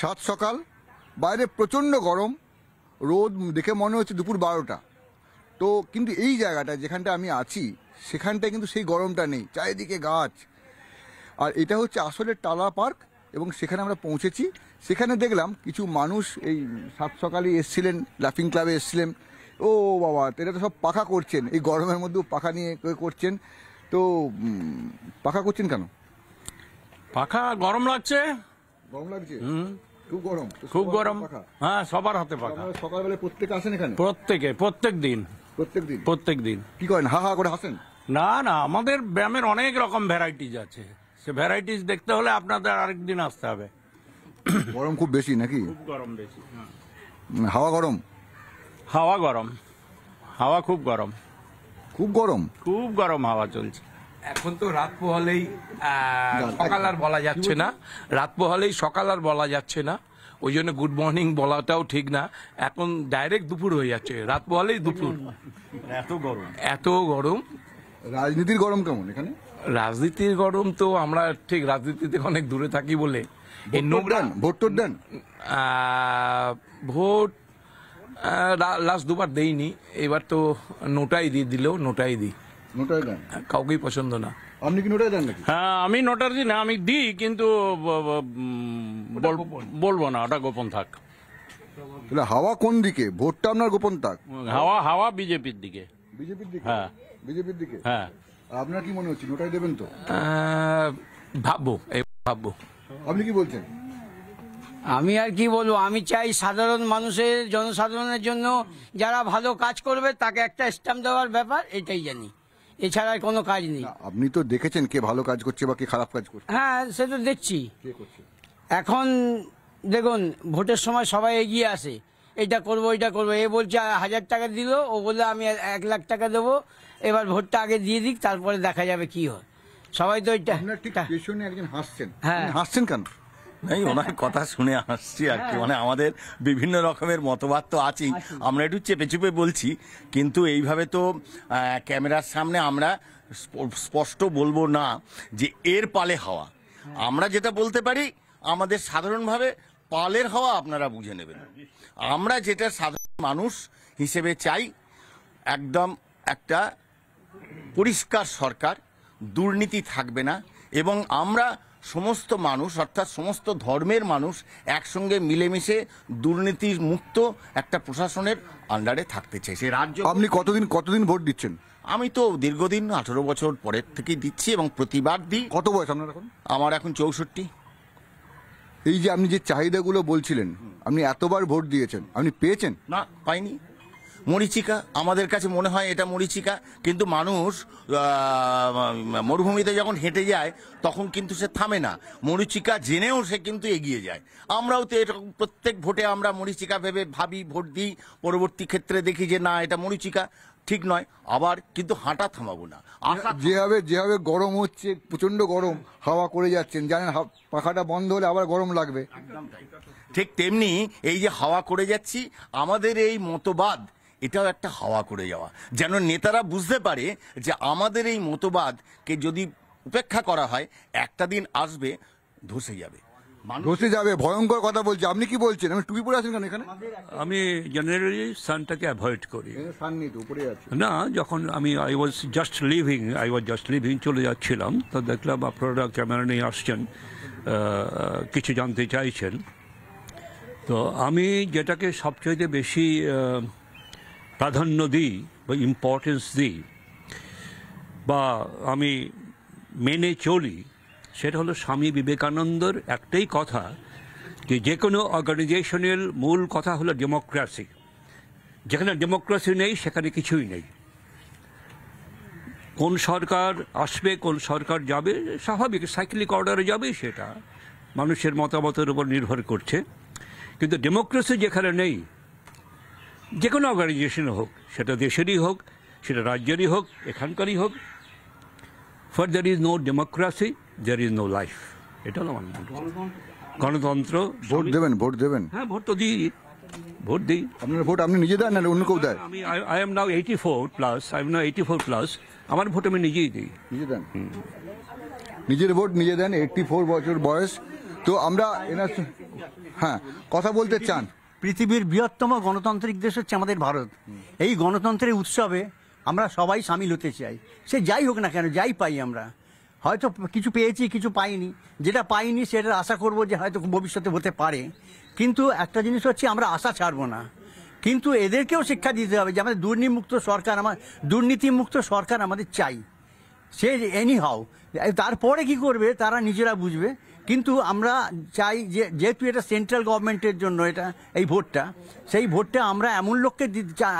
সাত সকাল, বাইরে প্রচণ্ড গরম, রোদ দেখে মনে হচ্ছে দুপুর 12টা। তো কিন্তু এই জায়গাটা যেখানটা আমি আছি সেখানটায় কিন্তু সেই গরমটা নেই, চারিদিকে গাছ। আর এটা হচ্ছে আসলে টালা পার্ক, এবং সেখানে আমরা পৌঁছেছি। সেখানে দেখলাম কিছু মানুষ এই সাত সকালে এসছিলেন, লাফিং ক্লাবে এসছিলেন। ও বাবা, এরা তো সব পাখা করছেন, এই গরমের মধ্যেও পাখা নিয়ে করছেন। তো পাখা করছেন কেন? পাখা গরম লাগছে। গরম লাগছে? খুব গরম, খুব গরম। হ্যাঁ, সবার হাতে পাখা। সকালবেলা প্রত্যেকে আসেন এখানে? প্রত্যেক দিন। কি করেন, হা হা করে হাসেন? না না, আমাদের ব্যায়ামের অনেক রকম ভ্যারাইটিস আছে। সে ভ্যারাইটিস দেখতে হলে আপনাদের আরেকদিন আসতে হবে। গরম খুব বেশি নাকি? খুব গরম বেশি। হাওয়া গরম? হাওয়া খুব গরম। খুব গরম হাওয়া চলছে। এখন তো রাত পোহালেই সকাল আর বলা যাচ্ছে না, ওই জন্য গুড মর্নিং বলাটাও ঠিক না। এখন ডাইরেক্ট দুপুর হয়ে যাচ্ছে, রাত পোহালেই দুপুর। এত গরম। রাজনীতির গরম কেমন এখানে? রাজনীতির গরম তো আমরা ঠিক রাজনীতি থেকে অনেক দূরে থাকি বলে ভোট দেন? ভোট লাস্ট দুবার দেইনি, এবার তো নোটাই দিই। নোটাই দেন? কাউকেই পছন্দ না। আপনি কি নোটাই দেন নাকি? হ্যাঁ, আমি নোটার দিই না, আমি দিই, কিন্তু বলবো না, ওটা গোপন থাক। হাওয়া কোন দিকে? ভোটটা আপনার গোপন থাক? হাওয়া বিজেপির দিকে। হ্যাঁ, বিজেপির দিকে। হ্যাঁ। আপনার কি মনে হচ্ছে, নোটাই দেবেন তো? ভাববো। আপনি কি বলছেন? আমি আর কি বলবো, আমি চাই সাধারণ মানুষের, জনসাধারণের জন্য যারা ভালো কাজ করবে তাকে একটা স্ট্যাম্প দেওয়ার ব্যাপার, এটাই জানি, এছাড়া আর কোনো কাজ নেই। আপনি তো দেখেছেন কে ভালো কাজ করছে বা কে খারাপ কাজ করছে? হ্যাঁ, সে তো দেখছি। এখন দেখুন, ভোটের সময় সবাই এগিয়ে আসে, এটা করবো ওইটা করবো। এ বলছে 1000 টাকা দিল, ও বললে আমি 1 লাখ টাকা দেবো। এবার ভোটটা আগে দিয়ে দিক, তারপরে দেখা যাবে কি হয়। সবাই তো এটা পেছনে একজন হাসছেন। হ্যাঁ, হাসছেন কেন? এই ওনার কথা শুনে আসছি আর কি। মানে আমাদের বিভিন্ন রকমের মতবাদ তো আছেই, আমরা একটু চেপে চুপে বলছি, কিন্তু এইভাবে তো ক্যামেরার সামনে আমরা স্পষ্ট বলবো না যে এর পালে হাওয়া। আমরা যেটা বলতে পারি, আমাদের সাধারণভাবে পালের হাওয়া আপনারা বুঝে নেবেন। আমরা যেটা সাধারণ মানুষ হিসেবে চাই, একদম একটা পরিষ্কার সরকার, দুর্নীতি থাকবে না, এবং আমরা সমস্ত মানুষ, অর্থাৎ সমস্ত ধর্মের মানুষ একসঙ্গে মিলেমিশে দুর্নীতি মুক্ত একটা প্রশাসনের আন্ডারে থাকতে চাই। সে রাজ্য। আপনি কতদিন ভোট দিচ্ছেন? আমি তো দীর্ঘদিন 18 বছর পরের থেকেই দিচ্ছি, এবং প্রতিবার দিই। কত বয়স আপনার এখন? আমার এখন 64। এই যে আপনি যে চাহিদাগুলো বলছিলেন, আপনি এতবার ভোট দিয়েছেন, আপনি পেয়েছেন? না, পাইনি। মরীচিকা, আমাদের কাছে মনে হয় এটা মরীচিকা, কিন্তু মানুষ মরুভূমিতে যখন হেঁটে যায় তখন কিন্তু সে থামে না, মরীচিকা জেনেও সে কিন্তু এগিয়ে যায়। আমরাও তো এরকম প্রত্যেক ভোটে আমরা মরীচিকা ভাবি ভোট দিই, পরবর্তী ক্ষেত্রে দেখি যে না, এটা মরীচিকা ঠিক নয়, আবার কিন্তু হাঁটা থামাবো না। যেভাবে গরম হচ্ছে, প্রচন্ড গরম, হাওয়া করে যাচ্ছেন, জানেন পাখাটা বন্ধ হলে আবার গরম লাগবে। ঠিক তেমনি এই যে হাওয়া করে যাচ্ছি, আমাদের এই মতবাদ, এটাও একটা হাওয়া করে যাওয়া, যেন নেতারা বুঝতে পারে যে আমাদের এই মতবাদকে যদি উপেক্ষা করা হয়, একটা দিন আসবে ধসে যাবে। ভয়ঙ্কর কথা বলছে। আপনি কি বলছেন? আমি টুপি পরে আছেন কেন এখানে? আমি জেনারেলি সানটাকে অ্যাভয়েড করি না। যখন আমি আই ওয়াজ জাস্ট লিভিং চলে যাচ্ছিলাম, তো দেখলাম আপনারা ক্যামেরা নিয়ে আসছেন, কিছু জানতে চাইছেন। তো আমি যেটাকে সবচেয়ে বেশি প্রাধান্য দিই বা ইম্পর্টেন্স দিই বা আমি মেনে চলি, সেটা হলো স্বামী বিবেকানন্দর একটাই কথা, যে কোনো অর্গানাইজেশনের মূল কথা হলো ডেমোক্রেসি। যেখানে ডেমোক্রেসি নেই সেখানে কিছুই নেই। কোন সরকার আসবে, কোন সরকার যাবে, স্বাভাবিক সাইক্লিক অর্ডারে যাবে, সেটা মানুষের মতামতের উপর নির্ভর করছে। কিন্তু ডেমোক্রেসি যেখানে নেই, যে কোনো অর্গানাইজেশন হোক, সেটা দেশেরই হোক, সেটা রাজ্যেরই হোক, এখানকারই হোক, for there is no democracy there is no life. এটা হলো আমার মত। গণতন্ত্র। ভোট দেবেন? হ্যাঁ, ভোট তো দিই, ভোট দিই। আপনার ভোট আপনি নিজে দেন না অন্য কেউ দেয়? আই এম নাও 84+, আমার ভোট আমি নিজেই দিই। নিজে দেন? নিজের ভোট নিজে দেন, 84 বছর বয়স। তো আমরা হ্যাঁ, কথা বলতে চান? পৃথিবীর বৃহত্তম গণতান্ত্রিক দেশ হচ্ছে আমাদের ভারত। এই গণতন্ত্রের উৎসবে আমরা সবাই সামিল হতে চাই, সে যাই হোক না কেন, যাই পাই আমরা। হয়তো কিছু পেয়েছি, কিছু পাইনি, যেটা পাইনি সেটার আশা করব যে হয়তো ভবিষ্যতে হতে পারে। কিন্তু একটা জিনিস হচ্ছে আমরা আশা ছাড়বো না, কিন্তু এদেরকেও শিক্ষা দিতে হবে যে আমাদের দুর্নীতিমুক্ত সরকার আমাদের চাই, সে এনি হাও। তারপরে কি করবে তারা নিজেরা বুঝবে। কিন্তু আমরা চাই যে যেহেতু এটা সেন্ট্রাল গভর্নমেন্টের জন্য এটা এই ভোটটা, সেই ভোটটা আমরা এমন লোককে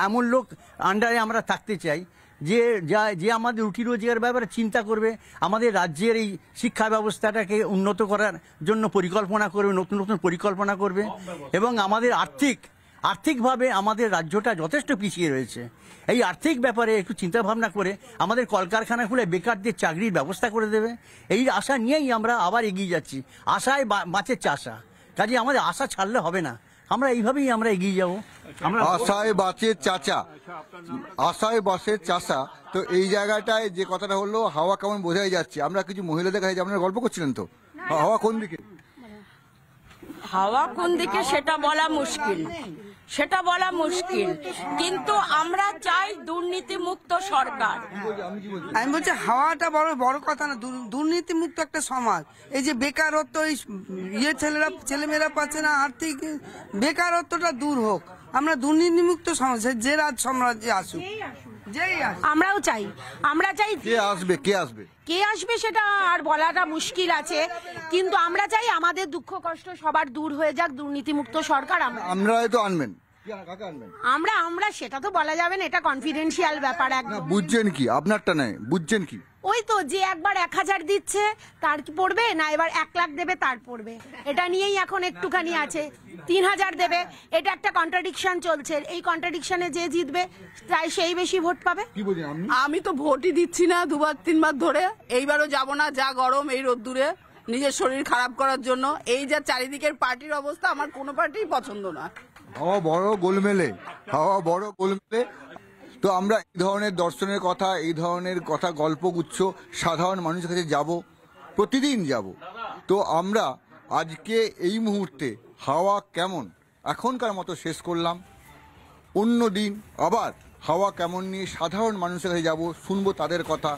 এমন লোক আন্ডারে আমরা থাকতে চাই যে আমাদের রুটি রোজগার ব্যাপারে চিন্তা করবে, আমাদের রাজ্যের এই শিক্ষা ব্যবস্থাটাকে উন্নত করার জন্য পরিকল্পনা করবে, নতুন নতুন পরিকল্পনা করবে। এবং আমাদের আর্থিকভাবে আমাদের রাজ্যটা যথেষ্ট পিছিয়ে রয়েছে, এই আর্থিক ব্যাপারে একটু চিন্তা ভাবনা করে আমাদের কলকারখানা খুলে বেকারদের চাকরির ব্যবস্থা করে দেবে। এই আশা নিয়েই আমরা আবার এগিয়ে যাচ্ছি। আশায় বাঁচে চাষা, কাজে আমাদের আশা ছাড়লে হবে না, আমরা এইভাবেই আমরা এগিয়ে যাব। আমরা আশায় বাঁচে চাচা, আশায় বাসে চাষা। তো এই জায়গাটায় যে কথাটা হলো, হাওয়া কেমন বোঝাই যাচ্ছে। আমরা কিছু মহিলাদের কাছে আপনারা গল্প করছিলেন, তো হাওয়া কোন দিকে? হাওয়া কোন দিকে সেটা বলা মুশকিল, কিন্তু আমরা চাই দুর্নীতিমুক্ত সরকার। আমি বলছি হাওয়াটা বড় কথা না, দুর্নীতিমুক্ত একটা সমাজ। এই যে বেকারত্ব, এই ছেলেমেয়েরা পাচ্ছে না, আর্থিক বেকারত্বটা দূর হোক। আমরা দুর্নীতিমুক্ত সমাজ, যে রাজ সাম্রাজ্যে আসুক, আমরাও চাই। আমরা চাই কে আসবে সেটা আর বলাটা মুশকিল আছে, কিন্তু আমরা চাই আমাদের দুঃখ কষ্ট সবার দূর হয়ে যাক, দুর্নীতিমুক্ত সরকার। আমরা হয়তো আনবেন, আমরা সেটা তো বলা যাবে না, এটা কনফিডেন্সিয়াল ব্যাপার। বুঝছেন কি? আপনারটা নেই, বুঝছেন কি? ওই তো যে একবার 1000 দিচ্ছে তার কি পড়বে না, এবার 1 লাখ দেবে তার পড়বে, এটা নিয়েই এখন একটুখানি আছে। 3000 দেবে, এটা একটা কন্ট্রাডিকশন চলছে। এই কন্ট্রাডিকশনে যে জিতবে তাই সেই বেশি ভোট পাবে। আমি তো ভোটই দিচ্ছি না 2-3 বার ধরে, এইবারও যাব না। যা গরম এই রোদ্দুরে, নিজের শরীর খারাপ করার জন্য। এই যা চারিদিকের পার্টির অবস্থা, আমার কোনো পার্টিই পছন্দ না। হাওয়া বড় গোলমেলে। তো আমরা এই ধরনের দর্শনের কথা, এই ধরনের কথা, গল্পগুচ্ছ সাধারণ মানুষের কাছে যাব, প্রতিদিন যাব। তো আমরা আজকে এই মুহূর্তে হাওয়া কেমন এখনকার মতো শেষ করলাম। অন্য দিন আবার হাওয়া কেমন নিয়ে সাধারণ মানুষের কাছে যাব, শুনবো তাদের কথা।